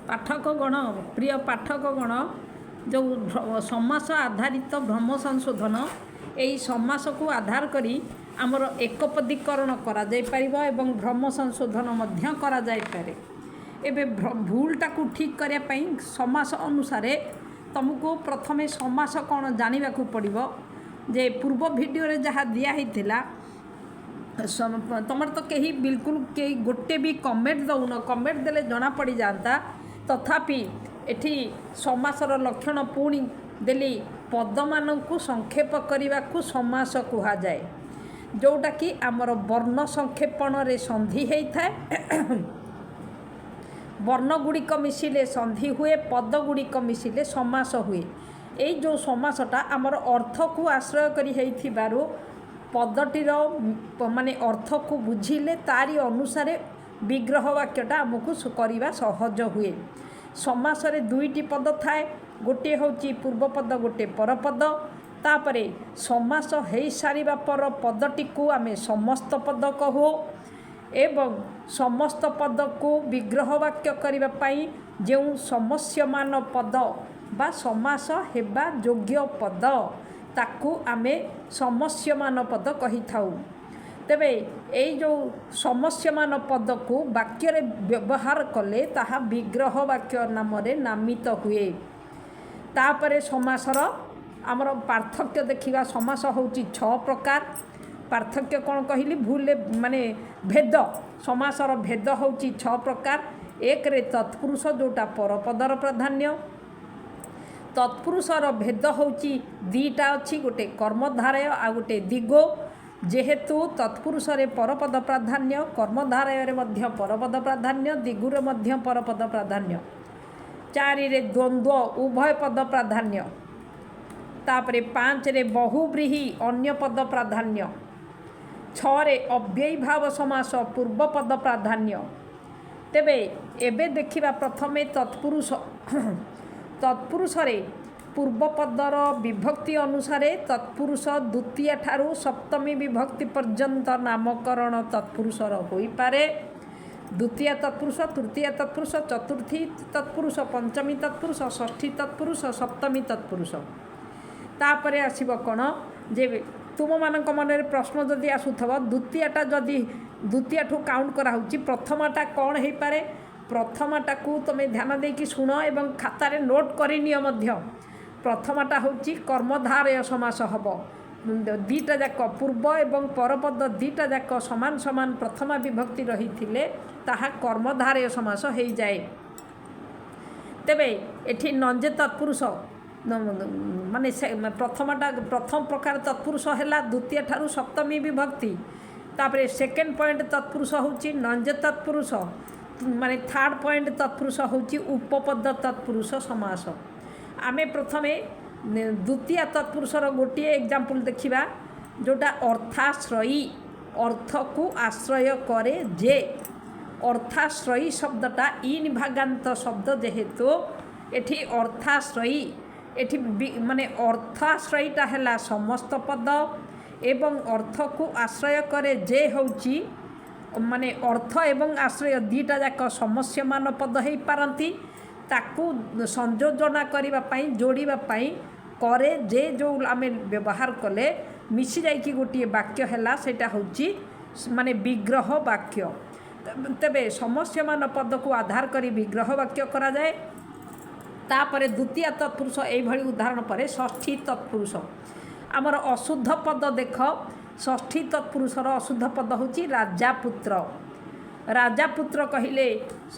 पाठकगण प्रिय पाठकगण जो समास आधारित भ्रम संशोधन यही समास को आधार करी आमर एकपदीकरण करा जाय परिबा एवं भ्रम संशोधन मध्य करा जाय पारे। एबे भूलटा को ठीक करिया पई समास अनुसार तुमको प्रथमे समास कौन जानिबा को पड़िबो। जे पूर्व वीडियो रे जहाँ दिया हिथिला तुमर तो कहीं बिल्कुल कहीं गोटे भी कमेंट दौन, कमेंट देले जना पड़ जाता। तथापि एठी समासर लक्षण पुणी देली पद मानकु संक्षेप करने को समास कहा जाए, जोटा कि आमर वर्ण संक्षेपण रे संधि होता है। वर्ण गुड़िक मिसिले संधि हुए, पद गुड़िक मिसिले समास हुए। यही जो समासटा आमर अर्थ को आश्रय करी हेइथिबारु पदटीर माने अर्थ को बुझिले तारी अनुसार विग्रह वाक्यटा आमको करवा सहज हुए। समास रे दुईटी पद थाए, गोटे होची पूर्व पद, गोटे परपद। तापरे समास हो सारिबा पर पदटी को आमे समस्त पद कहू एवं समस्त पद को विग्रह वाक्य करने पाई जो समस्यमान पद बा समास हेबा योग्य पद ताकू आमे समस्यमान पद कही थाउ। तेबे यही जो समस्यमान पद को वाक्य रे व्यवहार कले ताहा विग्रह वाक्य नाम रे नामित हुए। तापरे समासर आमर पार्थक्य देखिबा। समास होची 6 प्रकार। पार्थक्य कौन कहली भूल माने भेद। समासर भेद होची 6 प्रकार। एक रे तत्पुरुष जोटा परपदर प्राधान्य। तत्पुरुषर भेद होची 2टा अच्छी, गोटे कर्मधारय आ गोटे दिगो। जेहेतु तत्पुरुष रे परपद प्राधान्य, कर्मधारय रे मध्य परपद प्राधान्य, दिगुरे मध्य परपद प्राधान्य। 4 रे द्वंद्व उभय पद प्राधान्य। तापरे 5 रे बहुव्रीहि अन्य पद प्राधान्य। 6 रे अव्ययी भाव समास पूर्व पद प्राधान्य। तेबे एबे देखिबा प्रथमे तत्पुरुष। तत्पुरुष रे पूर्व पदर विभक्ति अनुसार तत्पुरुष द्वितीय ठारू सप्तमी विभक्ति पर्यंत नामकरण तत्पुरुषर होई पारे। द्वितीय तत्पुरुष, तृतीय तत्पुरुष, चतुर्थी तत्पुरुष, पंचमी तत्पुरुष, षष्ठी तत्पुरुष, सप्तमी तत्पुरुष। तापरे आसीबो कोन जे तुम मानक मन रे प्रश्न जदि आसुथबो द्वितीयटा जदि द्वितीय ठू काउंट करा होची प्रथमटा कौन हो पारे। प्रथमटा को तुम ध्यान देकी शुण एवं खातार नोट करनियो मध्य। प्रथमटा होची कर्मधारय समास हब। 2टा जाक पूर्व एवं परपद 2टा जाक समान समान प्रथमा विभक्ति रही थिले ताहा कर्मधारय समास हो जाए। तेबे एठी नंजे तत्पुरुष माने प्रथम प्रकार तत्पुरुष है द्वितीय ठारू सप्तमी विभक्ति। तापरे सेकेंड पॉइंट तत्पुरुष होची नंजे तत्पुरुष, माने थर्ड पॉइंट तत्पुरुष होची उपपद तत्पुरुष समास। आमे प्रथमे द्वितीय तत्पुरुषर गोटे एग्जाम्पल देखिबा जोटा अर्थाश्रयी, अर्थ को आश्रय करे जे। अर्थाश्रयी शब्दटा इन भागांत शब्द जेहेतु एठी अर्थाश्रयी एठी माने अर्थाश्रयीटा हैला समस्त पद एवं अर्थ को आश्रय करे जे होची माने अर्थ एवं आश्रय 2टा जाक समस्यमान पद हो पारती। ताकू संयोजना करबा पई जोड़ीबा पई करे जे जो आमे व्यवहार कले मिसी जाइकी गोटे वाक्य हैला सेटा होची माने विग्रह वाक्य। तबे समस्यमान पद को आधार करी विग्रह वाक्य करा जाए। तापरे द्वितीय तत्पुरुष एई भली उदाहरण परे षष्ठी तत्पुरुष आमर अशुद्ध पद देख। षष्ठी तत्पुरुषर अशुद्ध पद होची राजापुत्र। राजापुत्र कहिले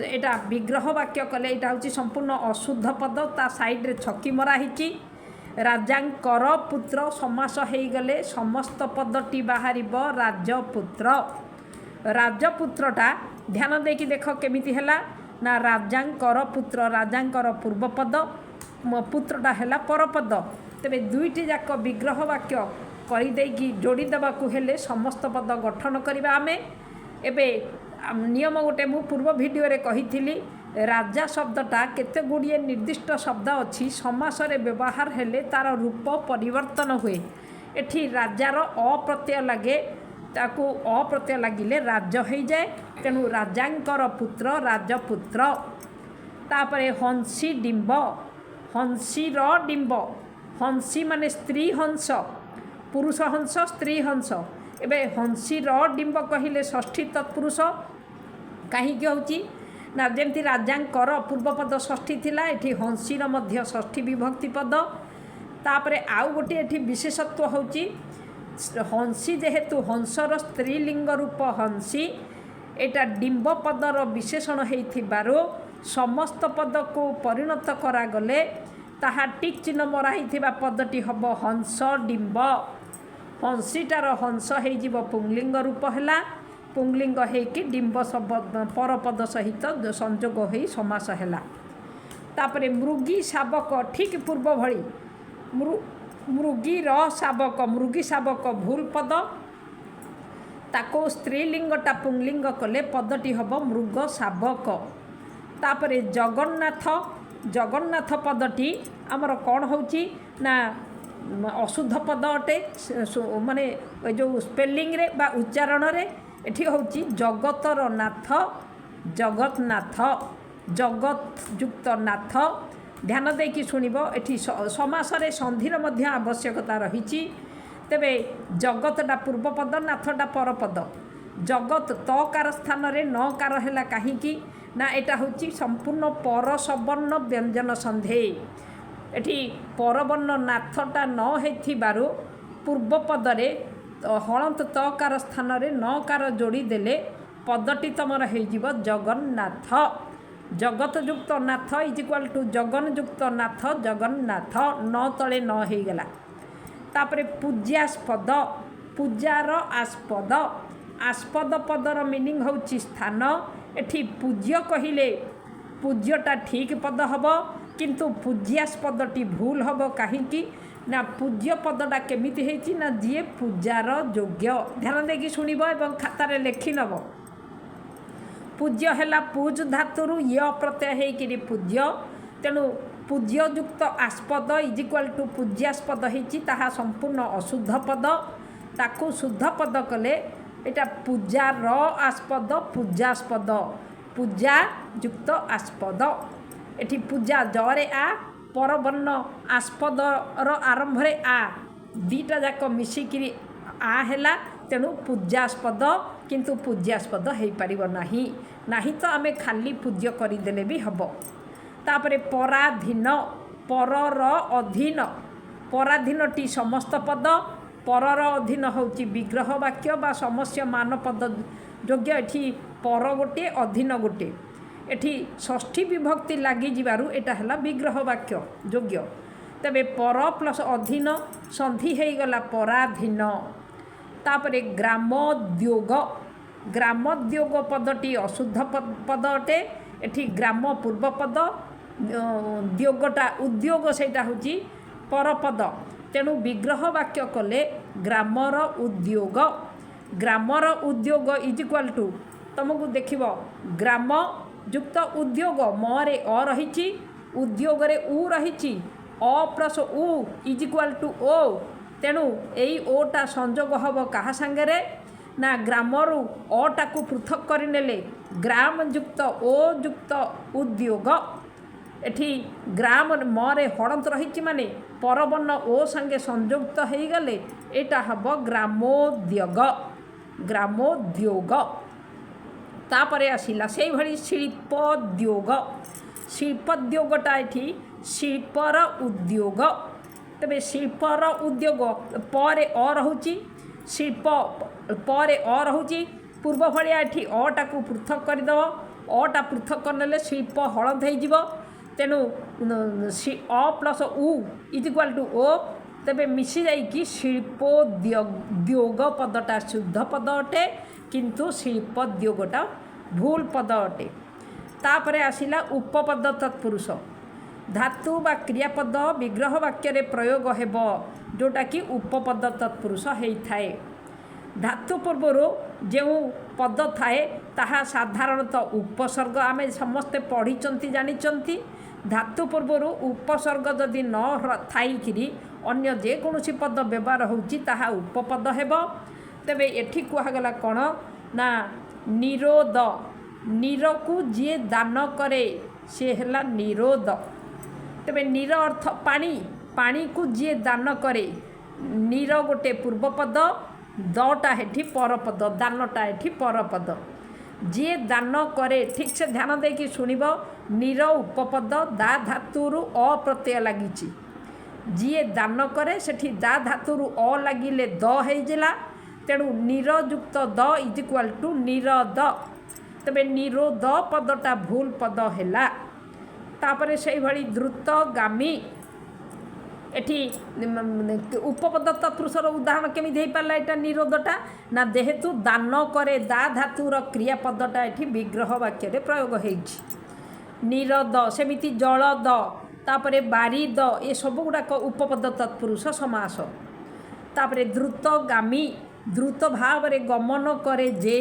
एटा विग्रह वाक्य कले एटा होची संपूर्ण अशुद्ध पद। ता साइड रे छकी मरा हिची। राजांकर पुत्र समास हेई गले समस्त पदटी बाहरिबो राजपुत्र। राजपुत्रटा ध्यान देकी देख केमिति हैला ना राजांकर पुत्र, राजांकर पूर्व पद, पुत्रटा हैला परपद। तेबे 2टी जाक विग्रह वाक्य करिदेकी जोड़ी देबाकू हेले समस्त पद गठन करिबा। आमे एबे नियम गोटे मु पूर्व वीडियो रे कहिथिली राजा शब्दटा केते गुड़िए निर्दिष्ट शब्द अच्छी समास रे व्यवहार हेले तार रूप परिवर्तन हुए। एठी राजार अप्रत्यय लगे ताकू अप्रत्यय लगिले राज्य हो जाए। तेणु राजांकर पुत्र राजपुत्र। तापरे हंसी डिंब हंसीर डिंब हंसी माने स्त्री हंस पुरुष हंस स्त्री हंस एबे हंसीर डिंब कहले षष्ठी तत्पुरुष कहीं होची ना जमती राजांकर पूर्वपद षष्ठी थिला एठी हंसीर मध्य षष्ठी विभक्ति पद तापरे आउ गोटे एठी विशेषत्व होची हंसी जेहेतु हंसर स्त्रीलिंग रूप हंसी एटा डिंब पदर विशेषण होइथिबारु समस्त पद को परिणत करागले ताहा टिक चिन्ह मराही पदटी हम हंस डिंब हंसीटार हंस हो पुंगलिंग रूप है पुंगलिंग होकि डिंब शब्द परपद सहित संजोग हो समास है तापरे मृगी शावक ठीक पूर्व भली मृगीर शावक भूल पद ताको स्त्रीलिंगटा पुंगलिंग कले पदटी हम मृग शावक तापरे जगन्नाथ पदटी आमर कौन होची ना अशुद्ध पद अटे माने जो स्पेलिंग रे बा उच्चारण रे एठी होची जगतर नाथ जगन्नाथ जगत युक्त नाथ ध्यान देकी शुणिबो एठी समास रे संधिर मध्य आवश्यकता रहिची तेबे जगतटा पूर्वपद नाथटा परपद जगत तकार स्थान रे नकार हैला काहीकी ना एटा होची संपूर्ण पर सवर्ण व्यंजन संधे एठी परवर्ण नाथटा न हेथिबारु पूर्वपदरे हलंत तकार स्थान रे नकार जोड़ी देले पदटी तमर हेजिबो जगन्नाथ जगत युक्त नाथ इज इक्वल टू जगन युक्त नाथ जगन्नाथ न तले न हेगला तापरे पूज्यास्पद पूजार आस्पद आस्पद पदर मीनिंग होची स्थान एठी पूज्य कहिले पूज्यटा ठीक पद हब किंतु पूज्यास्पदटी भूल हब कहीं ना पूज्य पदटा केमिति हेची ना जी पूजार योग्य ध्यान देकी शुणिब एवं खातार लेखि नब पूज्य है पूज धातुरु य प्रत्यय होकि पूज्य तेणु पूज्य युक्त आस्पद इज इक्वल टू पूज्यास्पद होती ताहा संपूर्ण अशुद्ध पद ताकू शुद्ध पद कले एटा पूजार आस्पद पूजास्पद पूजा युक्त आस्पद एठी पूजा जरे आ परवर्ण आस्पद आरंभ रे आ दीटा जाक मिसिकी आ हैला तेणु पूज्यास्पद किंतु पूज्यास्पद हो पारिब नाही तो आमे खाली पूज्य करदेले भी हब तापरे पराधीन परर अधीन पराधीनटी समस्त पद परर अधीन होची विग्रह वाक्य बा समस्य मान पद योग्य एठी पर गोटे अधीन गोटे एठी षष्ठी विभक्ति लगी जिबारु एटा हला विग्रह वाक्य योग्य तबे पर प्लस अधीन संधि हो गला पराधीन तापरे ग्रामोद्योग ग्रामोद्योग पदटी अशुद्ध पद अटे एठी ग्राम पूर्वपद उद्योगटा उद्योग सेटा होची परपद तेणु विग्रह वाक्य कले ग्रामर उद्योग इज इक्वल टू तुमको देखिब ग्राम युक्त उद्योग मरे अ रही उद्योग रे उ रही अ प्लस उ इज इक्वल टू ओ तेणु यही ओटा संजोग हम क्या सांगे ना ग्रामरु अटा को पृथक करनेले ग्राम युक्त ओ युक्त उद्योग एठी ग्राम मरे हड़ंत रही माने परवर्ण ओ संगे संयुक्त हो गले एटा हम ग्रामोद्योग तापरे आसिला से भली शिल्पोद्योग शिल्पोद्योगटा एठी शिल्पर उद्योग तबे शिल्पर उद्योग पर अ रहुची शिल्प पर अ रहुची पूर्व भाया एठी अटा को पृथक करदेव अटा पृथक करने शिल्प हलद हो तेणु अ प्लस उ इज इक्वल टू ओ तेबे मिसी जाइकी शिल्पोद्योग पदटा शुद्ध पद अटे किंतु शिल्पोद्योगटा भूल पद अटे तापरे आसिला उपपद तत्पुरुष धातु बा क्रियापद विग्रह वाक्य प्रयोग हेब जोटा कि उपपद तत्पुरुष होता है धातु पूर्वर जो पद थाए ताहा साधारणतः उपसर्ग आमे समस्ते पढ़ी जानी धातु पूर्वर उपसर्ग जदि न थाइकिरी अन्य जेकोसी पद व्यवहार होची ताहा उपपद हेब तेबे एठी कहगला कौन ना निरोध नीर को जी दान करे सी है निरोध। तेरे नीर अर्थ पानी, पानी को जी दान करे, नीर गोटे पूर्वपद, दटा है परपद, दानटा है परपद। जी दान करे, ठीक से ध्यान देकी शुणव, नीर उपपद, दा धातुरु अ प्रत्यय लगी। जी दान करे सेठी दा धातुरु अ लगिले द होइजिला, तेणु नीरयुक्त the is equal to Neerad. तेरे निरोध पदटा भूल पद है। तापरे से भली द्रुतगामी, एठी उपपद तत्पुरुषर उदाहरण केमी दे पाला एटा निरोधटा ना, जेहेतु दान करे दा धातुर क्रियापदटा एठी विग्रह वाक्य रे प्रयोग होइछि। निरोध सेमिति जलद, तापरे बारिद, ये सब गुड़ाक उपपद तत्पुरुष समास। तापरे द्रुतगामी, द्रुत भाव रे गमन करे जे,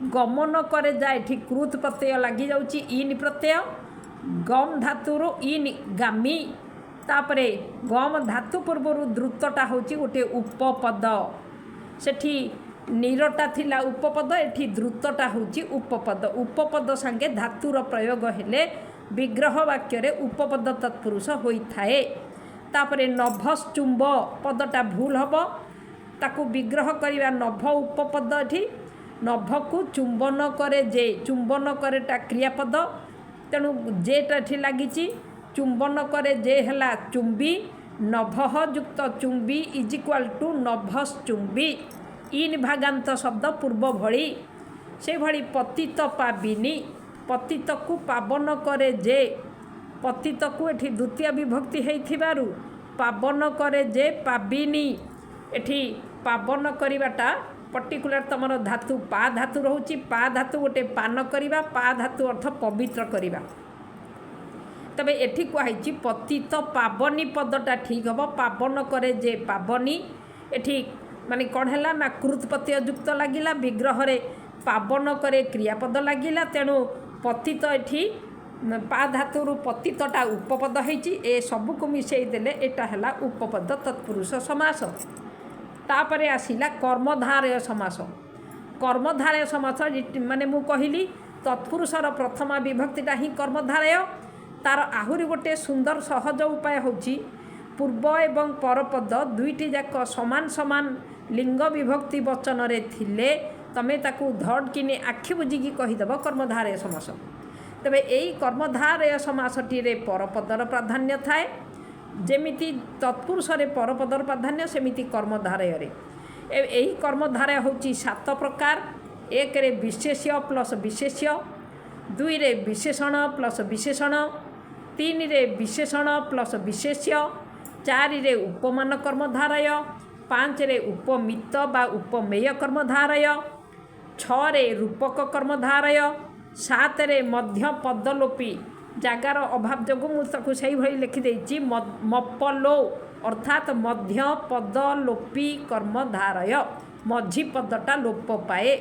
गमन करे जा एठी कृत प्रत्यय लगी जाउछि इन प्रत्यय, गम धातुर इन गामी। तापरे गम धातु पूर्वर द्रुतटा होची गोटे उपपद, सेठी नीरटा थिला उपपद, एठी द्रुतटा होची उपपद। उपपद संगे धातुर प्रयोग हेले विग्रह वाक्य रे उपपद तत्पुरुष होई थाए। तापरे नभश्चुंब पदटा भूल हबो, ताकू विग्रह करिवा नभ उपपद, एठी नभ को चुंबन करे जे, चुंबन करेटा क्रियापद, तेणु जेटा एठी लागिची, चुंबन करे जे हला चुंबी, नभः युक्त चुंबी इज इक्वाल टू नभश्चुंबी। इन भागांत शब्द पूर्व भली से भली पतित पाबिनी, पतित को पावन करे जे, पतित को एठी द्वितीय विभक्ति हेइथिबारु पावन करे जे पाबिनी। एठी पावन करिवाटा पर्टिकुलर तमर धातु पा धातु रोची, पा धातु गोटे पान करिबा, पा धातु अर्थ पवित्र करिबा। तबे एठी कहैछि पतित पावनी पदटा ठीक हम, पावन करे जे पावनी, एठी माने कौन है ना कृत प्रत्यय युक्त लगिला, विग्रह रे पावन करे क्रियापद लगिला, तेणु पतित एठी पा धातुरु पतितटा उपपद होइछि। ए सबु को मिसई देले एटा हला उपपद तत्पुरुष समास। तापरे आसिला कर्मधारय समास। कर्मधारय समास माने मु कहिली तत्पुरुषर प्रथमा विभक्तिटा ही कर्मधारय। तार आहुरी गोटे सुंदर सहज उपाय होची, पूर्व एवं परपद दुईटी जाक समान समान लिंग विभक्ति वचन रे थिले तमे ताकू धड़ किने आखि बुझिकी कहीदेव कर्मधारय समास। तेबे एई कर्मधारय समासटी रे परपदर प्राधान्य थाए, जेमिति तत्पुरुष रे परपदर प्राधान्य सेमिति कर्मधारय रे। एई कर्मधारय होची 7 प्रकार। 1 रे विशेष्य प्लस विशेष्य, 2 रे विशेषण प्लस विशेषण, 3 रे विशेषण प्लस विशेष्य, 4 रे उपमान कर्मधारय, 5 रे उपमित बा उपमेय कर्मधारय, 6 रे रूपक कर्मधारय, 7 रे मध्य पदलोपी जगार अभाव जो मुझे से भाई लिखिदे मपलो अर्थात मध्य पदलोपी कर्मधारय, मझी पदटा लोप पाए।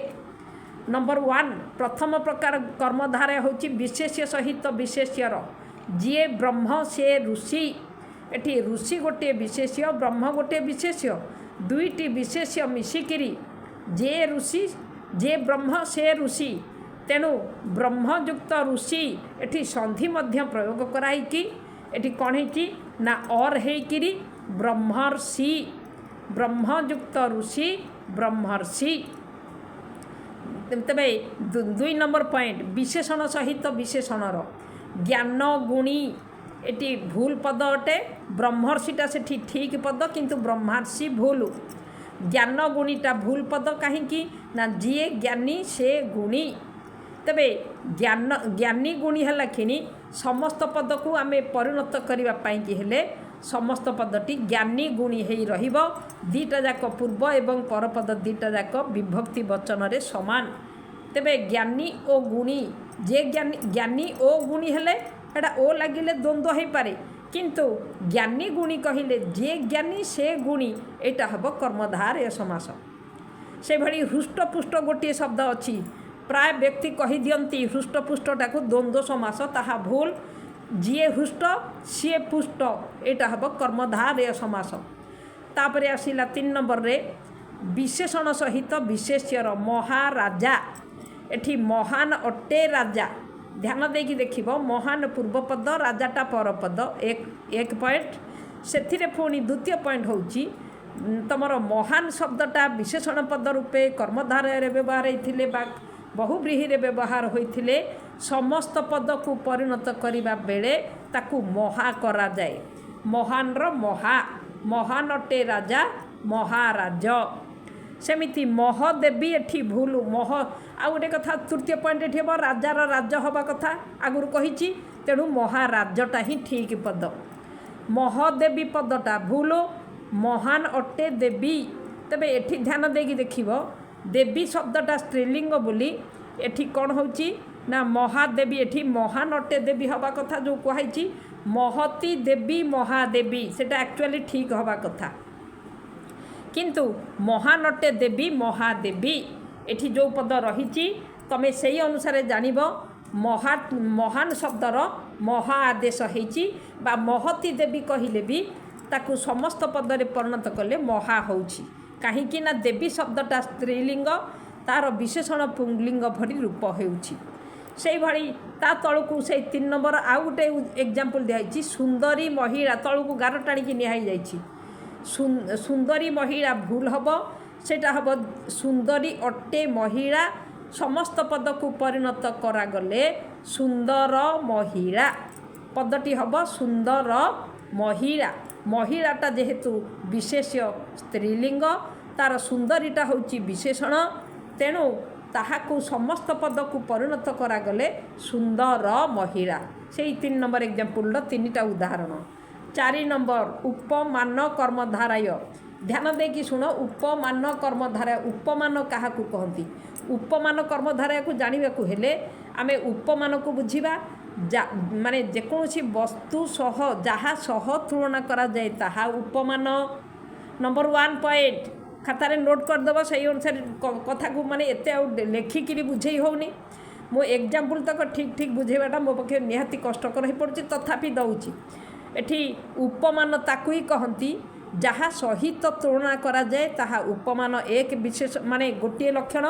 नंबर 1 प्रथम प्रकार कर्मधारय होची विशेष्य सहित विशेष्यर। जी ब्रह्म से ऋषि, एटी ऋषि गोटे विशेष्य, ब्रह्म गोटे विशेष्य, दुईटी विशेष्य मिसिकिरी जे ऋषि, जे ब्रह्म से ऋषि, तेणु ब्रह्मयुक्त ऋषि एटी संधि मध्य प्रयोग कराइकी एटी कौन है ना और हेकिरी ब्रह्मर्षि, ब्रह्मयुक्त ऋषि ब्रह्मर्षि। तबे 2 नंबर पॉइंट विशेषण सहित विशेषणर ज्ञान गुणी एटी भूल पद अटे, ब्रह्मर्षिटा से ठीक पद किंतु ब्रह्मर्षि भूल, ज्ञान गुणीटा भूल पद कहीं ना जी ज्ञानी से गुणी। तबे ज्ञानी गुणी है कि समस्त पद को आम परिणत करने हेले समस्त पदटी ज्ञानी गुणी हो रहिबो। दीटा जाक पूर्व एवं परपद दीटा जाक विभक्ति वचन रे समान। तेबे ज्ञानी ओ गुणी जे ज्ञानी ओ गुणी हेले एटा ओ लगिले द्वंद्व हो पारे, किंतु ज्ञानी गुणी कहिले जे ज्ञानी से गुणी एटा हबो कर्मधारय समास। से भली हृष्टपुष्ट गोटे शब्द अच्छी, प्राय व्यक्ति कही दियंती हृष्टपुष्टटा को द्वंद्व समास, ताहा भूल। जी हृष्ट सी पुष्ट एटा हबो कर्मधारय समास। तापरे आसिला 3 नंबर रे विशेषण सहित विशेष्यर महाराजा। एठी महान अटे राजा, ध्यान देकी देखिब महान पूर्वपद राजाटा परपद एक पॉइंट से पुणी द्वितीय पॉइंट होची तुमर महान शब्दटा विशेषण पद रूपे कर्मधारय व्यवहार होते बा बहुव्रीहि व्यवहार होते समस्त पद को परिणत करने बेले ताकू महा करा जाए महान महान अटे राजा महाराज सेमिति महदेवी एठी भूल मह आ गोटे कथा तृतीय पॉइंट एठी हम राजार राज हवा कथा आगुरी कही तेणु महाराजटा ही ठीक पद महदेवी पदटा भूल महान अटे देवी तेबे एठी ध्यान देकी देखिब देवी शब्दटा स्त्रीलिंग बोली एठी कौन होची ना महादेवी एठी महान अटे देवी हवा कथा जो कहुई महती देवी महादेवी सेटा एक्चुअली ठीक हवा कथा किंतु महान अटे देवी महादेवी एठी जो पद रही तमें से अनुसार जानिब महान शब्दर महा आदेश होती बा महती देवी कहले भी ताकू समस्त पदरे परिणत कले महा होची कहीं ना देवी शब्दटा स्त्रीलिंग तार विशेषण पुंगलिंग भरी रूप होउची से भली ता तलू से 3 नंबर आउ गोटे एग्जांपल दिखाई सुंदरी महिला तलू को गार टाणी निहाई सुंदरी महिला भूल हम सेटा हम सुंदरी अटे महिला समस्त पद को परिणत करागले सुंदर महिला पदटी हम सुंदर महिला महिलाटा जेहेतु विशेष स्त्रीलिंग तार सुंदरीटा होची विशेषण तेणु ताहाकु समस्त पद को परिणत करागले सुंदर महिला से 3 नंबर एग्जांपल 3टा उदाहरण 4 नंबर उपमान कर्मधारय ध्यान देकी शुण उपमान कर्मधारय उपमान क्या कहती उपमान कर्मधारय को जानवा हेले आमे उपमान को बुझा माने जेकोसी वस्तु सह जहाँ सह तुलना करा जाए ताहा उपमान नंबर 1 पॉइंट खातार नोट करदेव से अनुसार कथा को माने एते लेखिकी बुझे होनी मो एग्जांपल तक ठीक ठीक बुझेबाटा मो पक्षे निहाती कष्टकर हो पड़ी तथापि दौची एठी उपमान ताकू ही कहती जहाँ सहित तुलना करा जाए ताहा उपमान एक विशेष माने गोटे लक्षण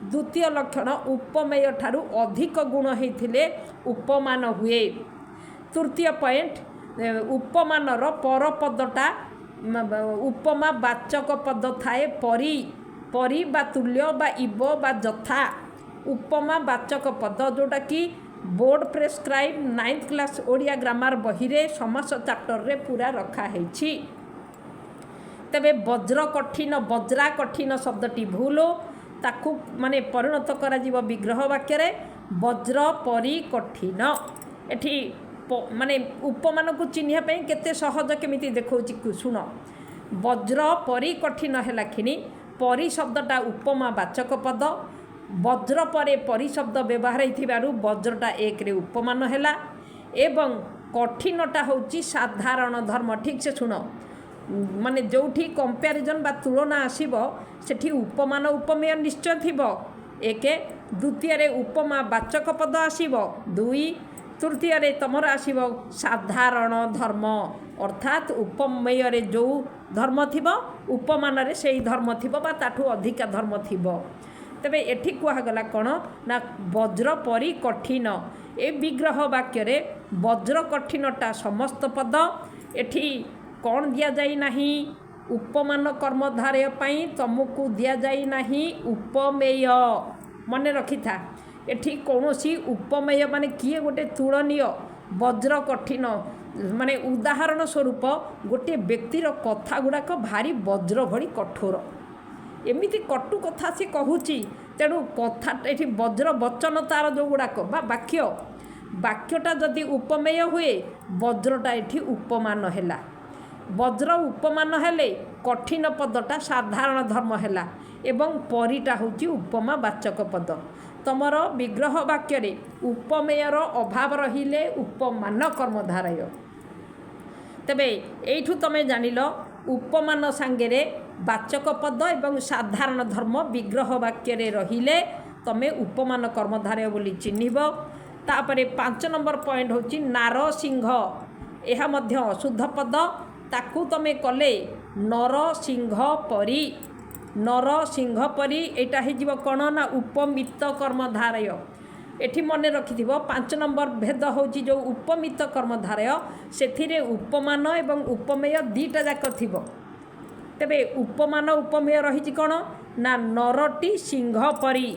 द्वितीय लक्षण उपमेय ठारू अधिक गुण होते उपमान हुए तृतीय पॉइंट उपमानर परपदटा उपमा वाचक पद थाए परी परी बा तुल्य बा इव बा जथा उपमा वाचक पद जोटा कि board prescribe 9th class Odia grammar बही रे समास चैप्टर रे पूरा रखा है तेबे वज्र कठिन शब्दटी भूल ताकू माने परिणत करा जीव विग्रह वाक्य रे वज्र परी कठिन एठी माने उपमान को चिन्ह पे केते सहज केमिति देखौची सुन वज्र परी कठिन हैला खिनी परी शब्दटा उपमा वाचक पद वज्र परे परी शब्द व्यवहार होइथिबारु वज्रटा एक रे उपमान हैला एवं कठिनटा होची साधारण धर्म ठीक से सुन माने जोठी कंपैरिजन बा तुलना आसीबो सेठी उपमान उपमेय निश्चय थिबो एक द्वितीय रे उपमा वाचक पद आसीबो 2 तृतीय रे तमर आसीबो साधारण धर्म अर्थात उपमेय रे जो धर्म थिबो उपमान रे सेही धर्म थिबो बा ताठू अधिक धर्म थिबो तेबे एठी कुहागला कौन ना वज्र परी कठिन ए विग्रह वाक्य रे वज्र कठिनटा समस्त पद एठी कौन दिया जाई नहीं उपमान कर्मधारय पाई तुमको दिया जाई नहीं उपमेय मन रखी था एठी कौनसी उपमेय माने किए गोटे तुलनीय वज्र कठिन माने उदाहरण स्वरूप गोटे व्यक्तिर कथा गुड़ाक भारी वज्र भली कठोर एमिति कटु कथा से कहूची तेणु कथा एठी वज्र वचन तार जो गुड़ाक बा वाक्यटा जदि उपमेय हुए वज्रटा एठी उपमान हैला वज्र उपमान हेले कठिन पदटा साधारण धर्म हैला एवं परिटा होची उपमा वाचक पद तमर विग्रह वाक्य रे उपमेयर अभाव रहिले उपमान कर्मधारय तेबे एठू तमे जानिल उपमान सांगेरे वाचक पद एवं साधारण धर्म विग्रह वाक्य रे रहिले तमे उपमान कर्मधारय बोली चिन्हिब तापरे 5 नंबर पॉइंट होची नारसिंह एहा मध्य अशुद्ध पद ताकू तमे कले नरसिंह परी एटा हो कौन ना उपमित कर्मधारय एठी मन रखि 5 नंबर भेद होची जो उपमित कर्मधारय से उपमान एवं उपमेय दीटा जाक थिबो। तेबे उपमान उपमेय रही कौन ना नरटी सिंह परी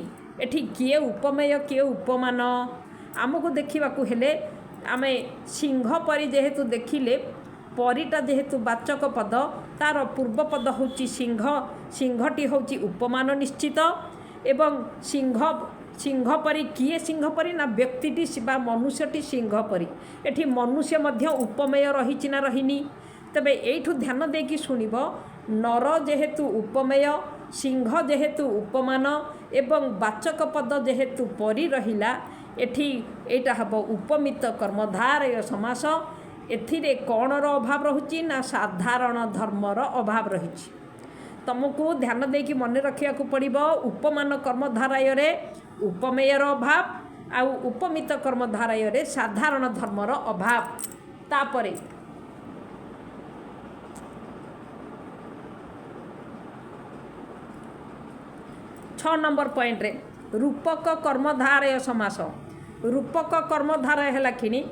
एठी किए उपमेय किए उपमान आमको देखा हेले आमे सिंह परी जेहेतु देखिले परिटा जेहेतु वाचक पद तार पूर्व पद होची सिंह सिंहटी होची उपमान निश्चित एवं सिंह परी किए सिंह परी ना व्यक्तिटी बा मनुष्यटी सिंह परी एठी मनुष्य मध्य उपमेय रही ना रहीनी। तबे एठू ध्यान देकी शुणिब नर जेहेतु उपमेय सिंह जेहेतु उपमान एवं वाचक पद जेहेतु परी रहिला एठी एटा हब उपमित कर्मधारय समास। एथिरे कौनर अभाव रहुची ना साधारण धर्मर अभाव रही। तुमको ध्यान देकी मन रखा पड़ो उपमान कर्मधारय रे उपमेयर अभाव आउ उपमित कर्मधारय रे साधारण धर्मर अभाव। तापरे 6 नंबर पॉइंट रे रूपक कर्मधारय समास। रूपक कर्मधारय है कि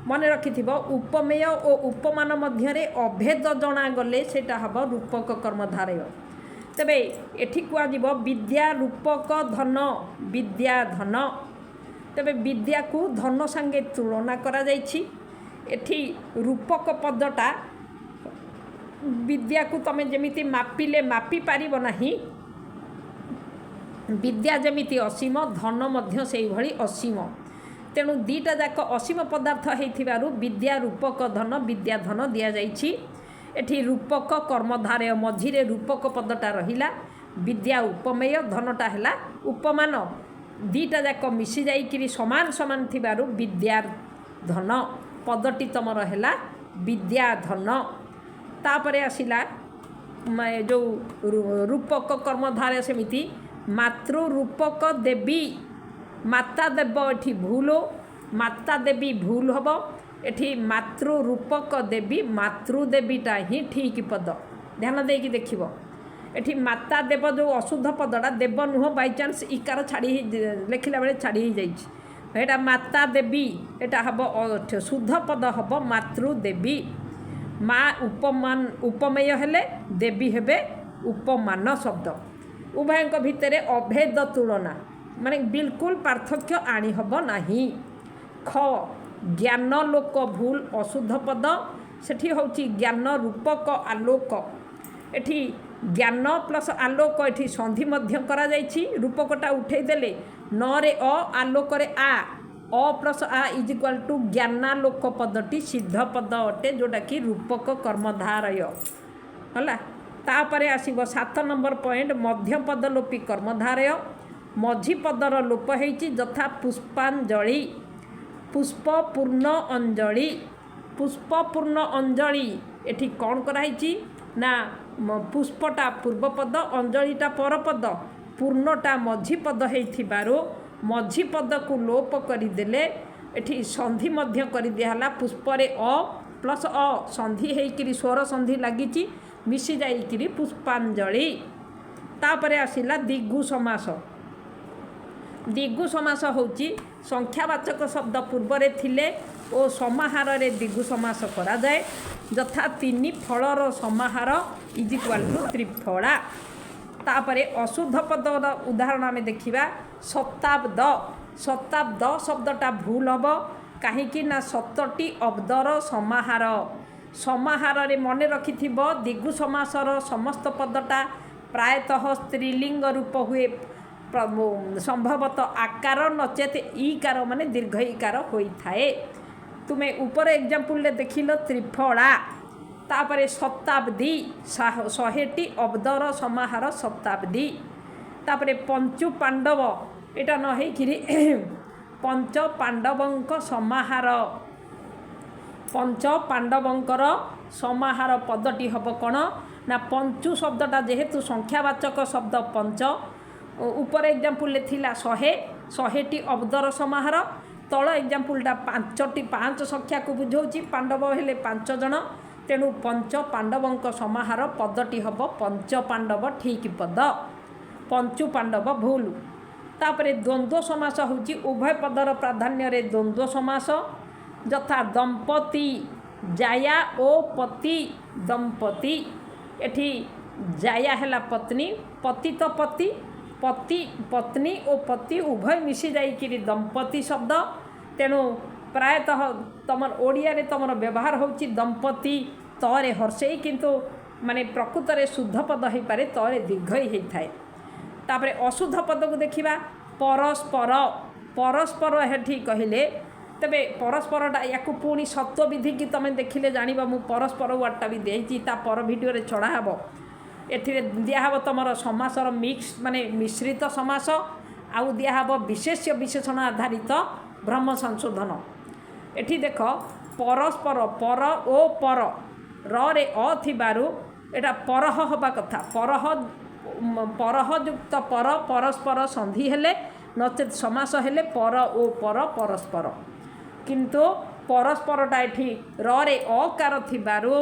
मन रखि उपमेय और उपमान मध्य अभेद जना गले सेटा हम रूपक कर्मधारय। तेबे एठी कुआजिब विद्या रूपक धन विद्या धन। तेबे विद्या को धन सांगे तुलना करा जाइछि। एठी रूपक पदटा विद्या को तमे जेमिति मापिले मापी पारिब नाही। विद्या जमिति असीम धन मध्य से भली असीम। तेणु दीटा जाक असीम पदार्थ होइथिबारु विद्या रूपक धन विद्या धन दिया जाइछि। एठी रूपक कर्मधारय मझिरे रूपक पदटा रहिला विद्या उपमेय धनटा हैला उपमान दीटा जाक मिसी जाइकिरी समान समान थिबारु विद्या धन पदटी तमर हैला विद्या धन। तापरे आसिला जो रूपक कर्मधारय सेमिति मातृरूपक देवी माता देव एठी भूल माता देवी भूल हम एठी मातृरूपक देवी मातृदेवीटा ही ठीक पद ध्यान देकी देखिब। एठी माता देव जो अशुद्ध पदटा देव नुह बाईचान्स इकार छाड़ी लिखला बेले छाड़ी जाइए एटा माता देवी एटा हम शुद्ध पद हम मातृदेवी। माँ उपमान उपमेय हेले देवी हेबे उपमान शब्द उभयଙ୍କ भितर अभेद तुलना माने बिल्कुल पार्थक्य आनी हब नाही। ख ज्ञान लोक भूल अशुद्ध पद सेठी होची ज्ञान रूपक आलोक। एठी ज्ञान प्लस आलोक एठी संधि मध्य करा जाइछि। रूपकटा उठे देले न रे अ आलोक रे आ अ प्लस आ इज इक्वल टू ज्ञानालोक पदटी सिद्ध पद अटे जोटा कि रूपक कर्मधारय हला। तापरे आसीबो 7 नंबर पॉइंट मध्य पद लोपी कर्मधारय। मझी पदर लोप होइछि यथा पुष्पांजलि पुष्पपूर्ण अंजलि। पुष्पपूर्ण अंजलि एठी कौन कराइछि ना पुष्पटा पूर्वपद अंजलिटा परपद पूर्णटा मझी पद होइथिबारो मझी पद को लोप करदेले एठी संधि मध्य कर दिहला पुष्परे अ प्लस अ संधि होइकिरी स्वर संधि लागिछि मिसी जाइकिरी पुष्पांजलि। तापरे आसिला दिगु समास। दिगु समास होची संख्यावाचक शब्द पूर्वरे थिले ओ समाहार रे दिगु समास करा जाए यथा 3 फलर समाहार इज इक्वल टू त्रिफला। तापरे अशुद्ध पदर उदाहरण आमे देखिबा शताब्द। शताब्द शब्दटा भूल हम कहीं ना 7टी अब्दर समाहार। समाहार रे मन रखि दिगु समासर समस्त पदटा प्रायतः स्त्रीलिंग रूप हुए संभवतः आकार नचेत ईकार माने दीर्घ ईकार होता है। तुम्हें ऊपर एग्जाम्पल देखिल त्रिफला। तापरे शताब्दी 100टी अब्दर समाहार शताब्दी। तापरे पंचु पांडव एटा न होइकिरी पंच पांडवंक समाहार। पंच पांडवंकर समाहार पदटी हम कौन ना पंचु शब्दटा जेहेतु संख्यावाचक शब्द पंच ऊपर एग्जाम्पल थिला 100टी अब्दर समाहार तल एग्जाम्पलटा 5 संख्या को बुझाऊँगी पांडव हेले 5 जन तेणु पंच पांडवंक समाहार पदटी हम पंच पांडव ठीक पद पंचु पांडव भूल। तापरे द्वंद्व समास होची उभय पदर प्राधान्य रे द्वंद्व समास यथा दंपति जाया ओ पति दंपति एठी जाया है पत्नी पति तो पति पति पत्नी और पति उभय मिसी जाइकिरी दंपति शब्द तेणु प्रायतः तुम ओडिया रे तुम व्यवहार होची दंपति तरे हर्षई किंतु माने प्रकृत रे शुद्ध पद हो पारे तरे दीर्घ ही थाए। तापरे अशुद्ध पद को देखिबा परस्पर परस्पर हेठी कहले तेबे परस्परटा या पुणी सत्व विधि की तुम देखिले जानिबा मु परस्पर वार्डटा भी देइची ता पर भिडियो रे चढ़ा हबो एथिरे दियाहब तुमर समासर मिक्स माने मिश्रित समास आउ दियाहब विशेष्य विशेषण आधारित भ्रम संशोधन। एठी देख परस्पर पर ओ पर रे अ थिबारु एटा परह हबा कथा परह युक्त पर परस्पर संधि हेले नचेत समास हेले पर ओ पर परस्पर किंतु परस्परटा एठी रे अकार थिबारु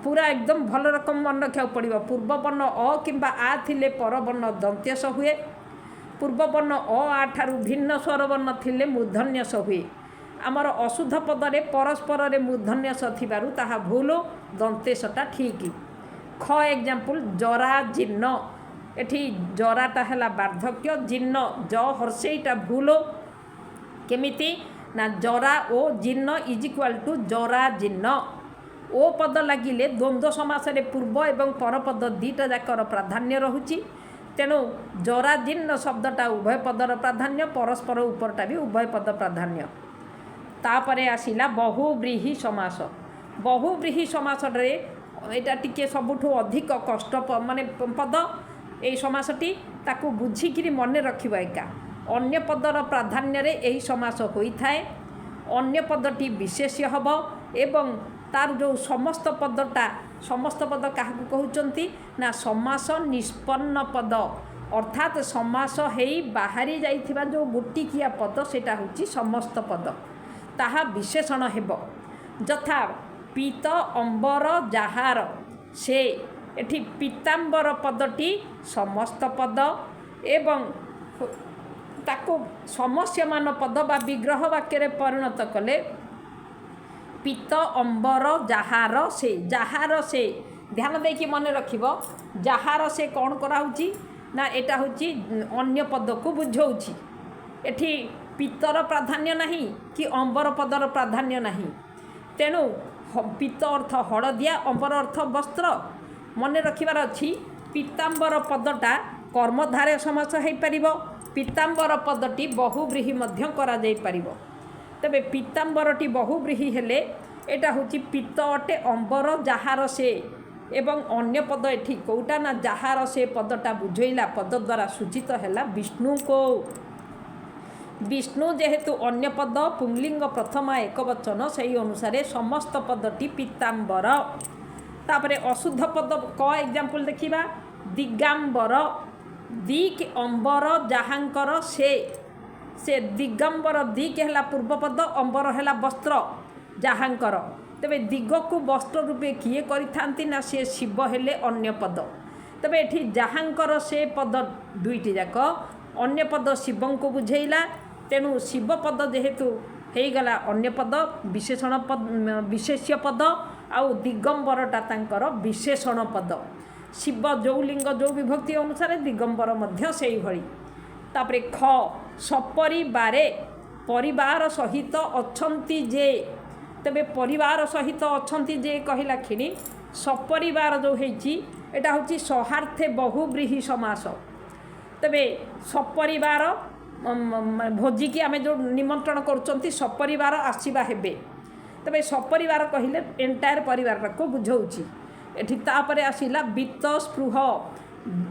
पूरा एकदम भल रकम मन रखा पड़ो पूर्ववर्ण अ किंबा आ थिले परवर्ण दंत्यस हुए पूर्ववर्ण अ आ ठारू भिन्न स्वरवर्ण थिले मूर्धन्यस हुए आमर अशुद्ध पदरे परस्पर रे मूर्धन्यस थिबारु ताहा भूल दंतेशटा ठीक। ख एग्जांपल जरा जीर्ण एठी जराटा है वार्धक्य जीर्ण ज हर्षईटा भूल केमिति ना जरा ओ जीर्ण इज इक्वाल टू जरा जीर्ण ओ पद लगिले द्वंद्व समास रे पूर्व एवं परपद दीटा जाकर प्राधान्य रहुची तेणु जरा जीर्ण शब्दटा उभय पदर प्राधान्य परस्पर उपरटा भी उभय पद प्राधान्य। तापरे आसिला बहुव्रीहि समास बहुव्रीहि समास रे एटा टिके सबुठु अधिक कष्ट माने पद ए समासटी ताकू बुझिकिरी मन रखिबा एका अन्य पदर प्राधान्य रे एही समास होई थाए अन्य पदटी विशेष्य हब एवं तार जो समस्त पदटा समस्त पद क्या कहते ना समास निष्पन्न पद अर्थात समास हेई बाहरी जाइथिबा जो गोटिकिया पद सेटा होची समस्त पद ताहा विशेषण हेब यथा पीत अंबर जाहार से एठी पीतांबर पदटी समस्त पद एवं ताको समस्यमान पद बा विग्रह वाक्य परिणत कले पीत अंबर जाहार से ध्यान देकी मन रखिब जाहार से कौन कराउची ना एटा होची अन्य पद को बुझाउची एठी पीतर प्राधान्य नहीं कि अंबर पदर प्राधान्य नहीं तेणु पीत अर्थ हलदिया अंबर अर्थ वस्त्र मन रखिबार अच्छी पीतांबर पदटा कर्मधारय समास हो पार पीतांबर पदटी बहुव्रीहि मध्य करा जाई पारिबो तबे पीतांबरटी बहुव्रीहि हेले एटा होची पीत अटे अंबर जाहार से एवं अन्य पद एठी कोटा ना जाहार से पदटा बुझेला पद द्वारा सूचित हैला विष्णु को विष्णु जेहेतु अन्य पद पुंलिंग प्रथमा एक वचन सही अनुसार समस्त पदटी पीतांबर। तापरे अशुद्ध पद क एग्जांपल देखिबा दिगांबर दिक अंबर जहाँकर से दिगंबर दिक है पूर्वपद अंबर है वस्त्र जहाँकर तेरे दिग को वस्त्र रूपे किए करि ना से शिव हेले अन्य पद तेरे एठी जहाँकर से पद दुईटी जाक अन्य पद शिव को बुझेला तेणु शिव पद जेहेतु होगला अन्य पद विशेषण पद विशेष्य पद आउ दिगंबरटा तांकर विशेषण पद शिव जो लिंग जो विभक्ति अनुसार दिगंबर मध्य सेई भली। तापरे ख सपरिवारे परिवार सहित अछंती जे तेबे परिवार सहित अछंती जे कहला खिणी सपरिवार जो हेची एटा होची सहार्थे बहुव्रीहि समास तेबे सपरिवार भोजी की आमे जो निमंत्रण करूचंती सपरिवार आसीबा हेबे तेबे सपरिवार कहिले एंटायर परिवार को बुझाउची एठी तापरे आसिला वित्त स्पृह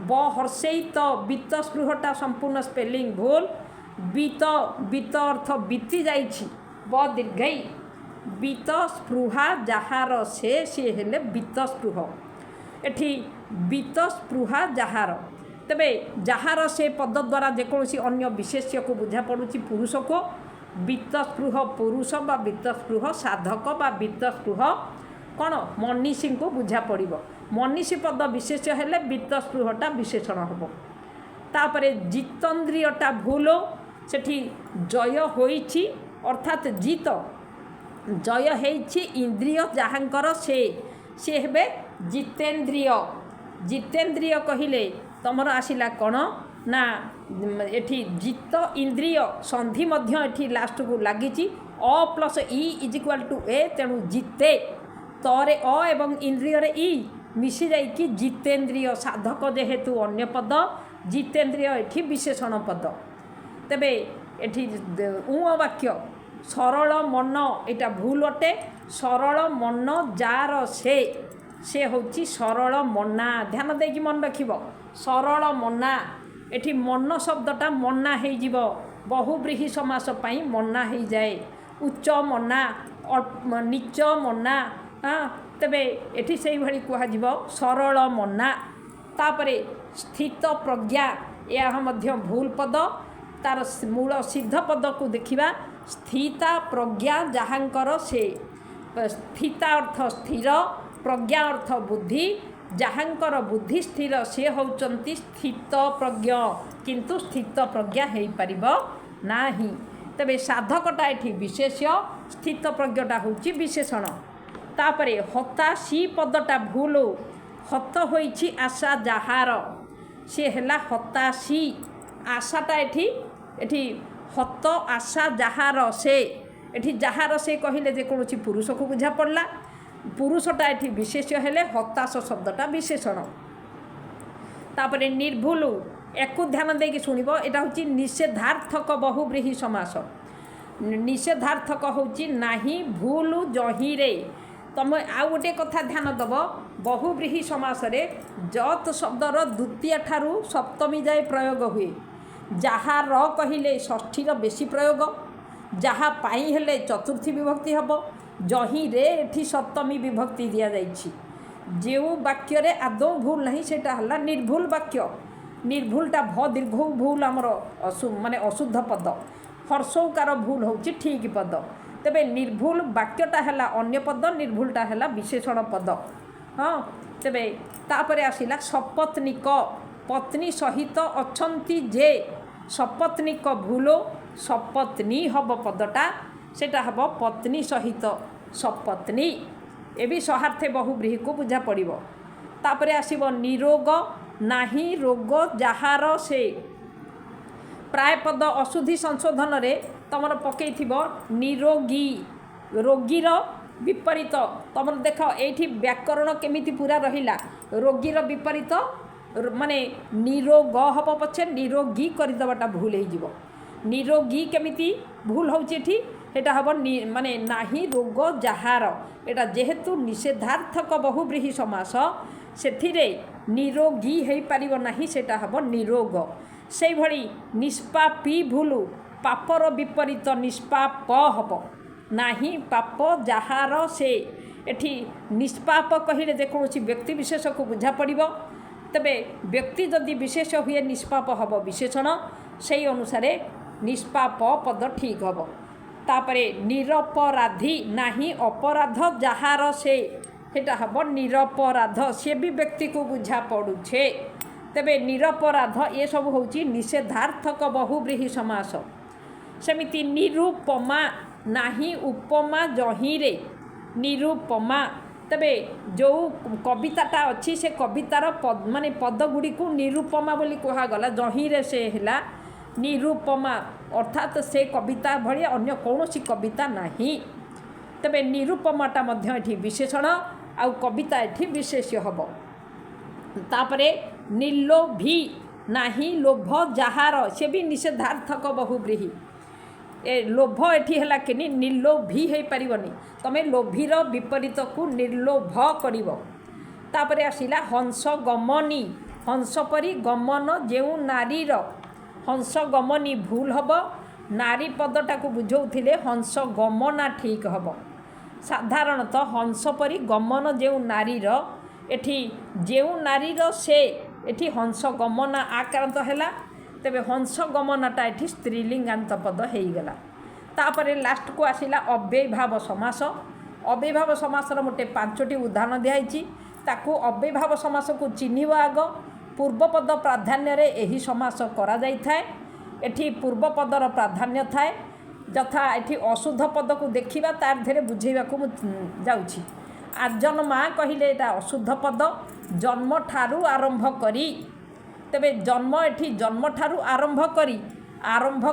ब हर्षेत वित्त स्पृहटा संपूर्ण स्पेलिंग भूल वित्त अर्थ बीती जाइछि ब दीर्घई वित्त स्पृहा जहार से हेले वित्त स्पृह एठी वित्त स्पृहा जहार तेबे जहार से पद द्वारा जेकोसी अन्य विशेष्य को बुझा पड़ुछि पुरुष को वित्त स्पृह पुरुष बा वित्त स्पृह साधक बा वित्त स्पृह कौन मनीषी को बुझा पड़ो मनीषी पद विशेष हेले वित्त स्पृहटा विशेषण हम। तापरे जितेन्द्रियटा भूल सेठी जय होइछि अर्थात जीत जय होइछि इंद्रिय जहाँकर से हेबे जितेन्द्रिय। जितेन्द्रिय कहिले तमर आसिला कौन ना एठी जित इंद्रिय संधि मध्य एठी लास्ट को लगी अ प्लस इ इज इक्वाल टू ए तेणु जिते तरे अ एवं इंद्रिय रे इ मिसी जाइकी जितेन्द्रिय साधक जेहेतु अन्य पद जितेन्द्रिय एठी विशेषण पद। तेबे एठी उ वाक्य सरल मन एटा भूल अटे सरल मन जार से होची सरल मना ध्यान देकी मन रखिब सरल मना एठी मन शब्दटा मना हो जीव बहुब्रीहि समास पाई मना हो जाए उच्च मना नीच मना हाँ तेबे एठी से भली कह सरल मना। तापरे स्थित प्रज्ञा यह मध्य भूल पद तार मूल सिद्ध पद को देखिबा स्थिता प्रज्ञा जहाँकर से स्थिता अर्थ स्थिर प्रज्ञा अर्थ बुद्धि जहाँकर बुद्धि स्थिर से होचंती स्थित प्रज्ञ किंतु स्थित प्रज्ञा हो पारिब नाही। तबे साधकटा एठी विशेष्य स्थित प्रज्ञटा होची विशेषण। तापरे हताशी पदटा भूल हत होइछि आशा जहार से हैला हताशी आशाटा एठी एठी हत आशा जहार से एठी जहार से कहले जे कौन पुरुष को बुझा पड़ला पुरुषटा एठी विशेष्य हेले हताश शब्दटा विशेषण। तापरे निर्भूल एक ध्यान देकी शुणिब एटा होची निषेधार्थक बहुब्रीहि समास। निषेधार्थक होची नाही भूल जहिरे तुम आउ गोटे कथा ध्यान दब बहुब्रीहि समास रे जत शब्दर द्वितीय ठारू सप्तमी जाए प्रयोग हुए जहाँ र कहिले षष्ठीर बेसी प्रयोग जहाँ पाई हेले चतुर्थी विभक्ति हम जही रे एठी सप्तमी विभक्ति दिया जाइछि जो वाक्य रे आदौ भूल नहीं सेटा हला निर्भूल वाक्य निर्भूलटा भ दीर्घ भूल आमर माने अशुद्ध पद हर्षौकार भूल होची ठीक पद। तेबे निर्भूल वाक्यटा हला अन्य पद निर्भूलटा हला विशेषण पद। हाँ तेबे तापरे आसिला सपत्निक पत्नी सहित अछंती जे सपत्निक भूल सपत्नी हब पदटा सेटा हब पत्नी सहित सपत्नी ए भी सहार्थे बहुब्रीहि को बुझा पड़िब। तापरे आसिब निरोग नाही रोग जहार से प्राय पद अशुद्धि संशोधन रे तमर पकई निरोगी रोगीर विपरीत तमर देख एठी व्याकरण केमिति पूरा रहिला रोगीर विपरीत माने निरोग हब पछे निरोगी करदेवाटा भूल हो निरोगी केमिति भूल होची एठी एटा हब माने नाही रोग जहार एटा जेहेतु निषेधार्थक बहुब्रीहि समास सेथिरे निरोगी हो पारिबो नाही सेटा हब निरोग। से भली निष्पापी भूल पापर विपरीत निष्पाप हब नाही पाप जहार से एठी निष्पाप कहिले जेकोसी व्यक्ति विशेष को बुझा पड़िबो। तेबे व्यक्ति जदि विशेष हुए निष्पाप हब विशेषण से अनुसार निष्पाप पद ठीक हब। तापरे निरपराधी नाही अपराध जहार से हेटा हब निरपराध से भी व्यक्ति को बुझा पड़ुछे। तेबे निरपराध ये सब होची निषेधार्थक बहुब्रीहि समास। सेमिति निरूपमा नाही उपमा जहिरे निरूपमा तेबे जो कविताटा अच्छी से कवितार पद माने पद गुड़ी को निरूपमा बोली कहगला जहिरे से हैला निरूपमा अर्थात से कविता भली अन्य कौनसी कविता नहीं। तेबे निरूपमाटा मध्य एठी विशेषण आउ कविता एठी विशेष्य हब। तापरे निर्लोभी नाही लोभ जहार से भी निषेधार्थक बहुब्रीहि ए लोभ एठी हला केनी निर्लोभी हो पारिबनी तमे लोभीर विपरीत को निर्लोभ करिब। तापरे आसिला हंस गमनी हंस परी गमन जेउ नारीर हंस गमनी भूल हब नारी पदटा को बुझौथिले हंस गमना ठीक हब। साधारणतः हंस परी गमन जेउ नारीर एठी जेउ नारीर से एठी हंस गमना आक्रांत हैला तेबे हंस गमनाटा एठी स्त्रीलिंगांत पद होईगला। तापरे लास्ट को आसिला अव्ययभाव समास। अव्ययभाव समासर मोटे 5टी उदाहरण दिखाई ताकू अव्ययभाव समास को चिन्हिब आग पूर्वपद प्राधान्य रे एही समास करा जाई थाए। एठी पूर्वपदर प्राधान्य थाए यथा एठी अशुद्ध पद को देखिबा तार धेरे बुझेबा को जाउछि। आजन्मा कहिले एटा अशुद्ध पद जन्म ठारू आरंभ करी तेबे जन्म एठी जन्म ठारू आरंभ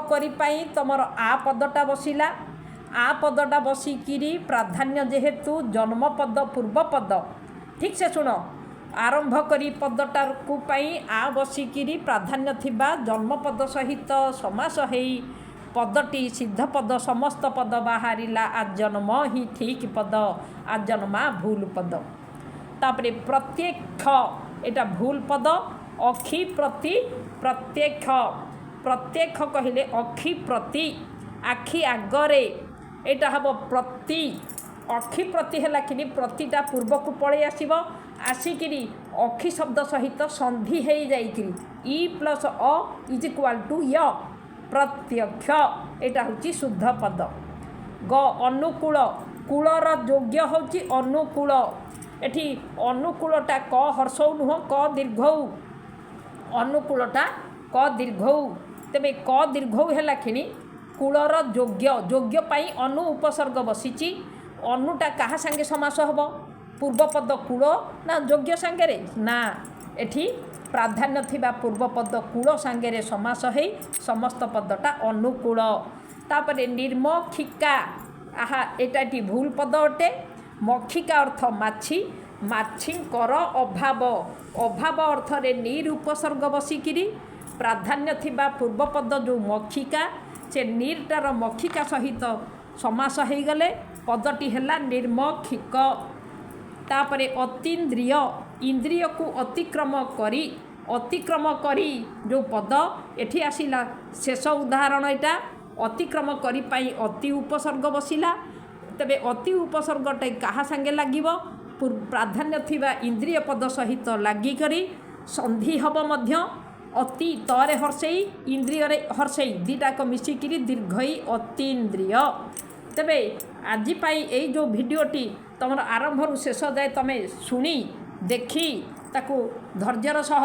करी पाई तमर आ पदटा बसिला आ पदटा बसिकिरी प्राधान्य जेहेतु जन्म पद पूर्व पद ठीक से शुण आरंभ करी पदटा को पाई आ बसिकिरी प्राधान्य थिबा जन्म पद सहित समास हेई पदटी सिद्ध पद समस्त पद बाहरिला आजन्म ही ठीक पद आजन्मा भूल पद। तापरे प्रत्यक्ष एटा भूल पद अखि प्रति प्रत्यक्ष प्रत्यक्ष कहले अखि प्रति आखि आगरे एटा हबो प्रति अखि प्रति है कि प्रतिटा पूर्व को पड़े आसब आसिकी अखि शब्द सहित संधि हो जाइकिरी ई प्लस अ इज इक्वाल टू य प्रत्यक्ष एटा हूँ शुद्ध पद। ग अनुकूल कूलर योग्य हूँ अनुकूल एठी अनुकूलटा क हर्षौ नुह क दीर्घौ अनुकूलटा क दीर्घौ तेबे क दीर्घौ है कि कूलर योग्य योग्य पाई अनु उपसर्ग बसीची अनुटा कहा सांगे समास हम पूर्वपद कूल ना योग्य सांगे ना एठी प्राधान्य थिबा पूर्वपद कूल सांगे समास है समस्त पदटा अनुकूल। तापरे निर्मखिका आहा एटाटी भूल पद अटे मखिका अर्थ माछी माछींकर अभाव अभाव अर्थ रे नीर उपसर्ग बसिकिरी प्राधान्य थिबा पूर्वपद जो मखिका से नीरटार मखिका सहित समास हो गले पदटी है निर्मखिक। तापरे अतीन्द्रिय इंद्रिय को अतिक्रम करी जो पद एठी आसिला शेष उदाहरण एटा अतिक्रम करी पाई अति उपसर्ग बसिला तेबे अति उपसर्गटे कहा संगे लागिबो प्राधान्य थिबा इंद्रिय पद सहित लागी करी संधि हब मध्य अति तरे हर्षई इंद्रिय हर्षई दुटाक मिसिकी दीर्घई अतीन्द्रिय। तेबे आज पाई एई जो भिडियोटी तुम आरंभ शेष जाए तुम शुणी देखी ताकू धैर्यर सह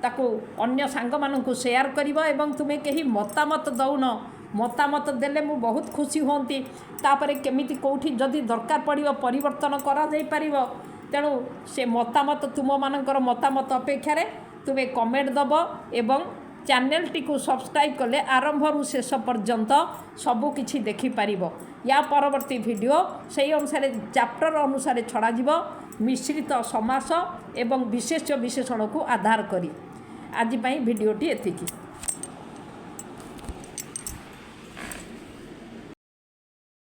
ताकू अन्य सांग मानू शेयर करिबो एवं तुम्हें कहीं मतामत दौन मतामत देले मु बहुत खुशी होती तापरे केमिति कोठी जदि दरकार पड़िबो परिवर्तन करा जाई परिबो तेणु से मतामत तुम मानकर मतामत अपेक्षा रे तुमे कमेंट दब एवं चैनल टी को सब्सक्राइब कले आरंभ रु शेष पर्यंत सबु किछि देखि पारिबो। या परवर्ती वीडियो से अनुसार चैप्टर अनुसार छड़ा जीवो मिश्रित समास एवं विशेष विशेषण को आधार करी। आज भिडियोटी एतिकी।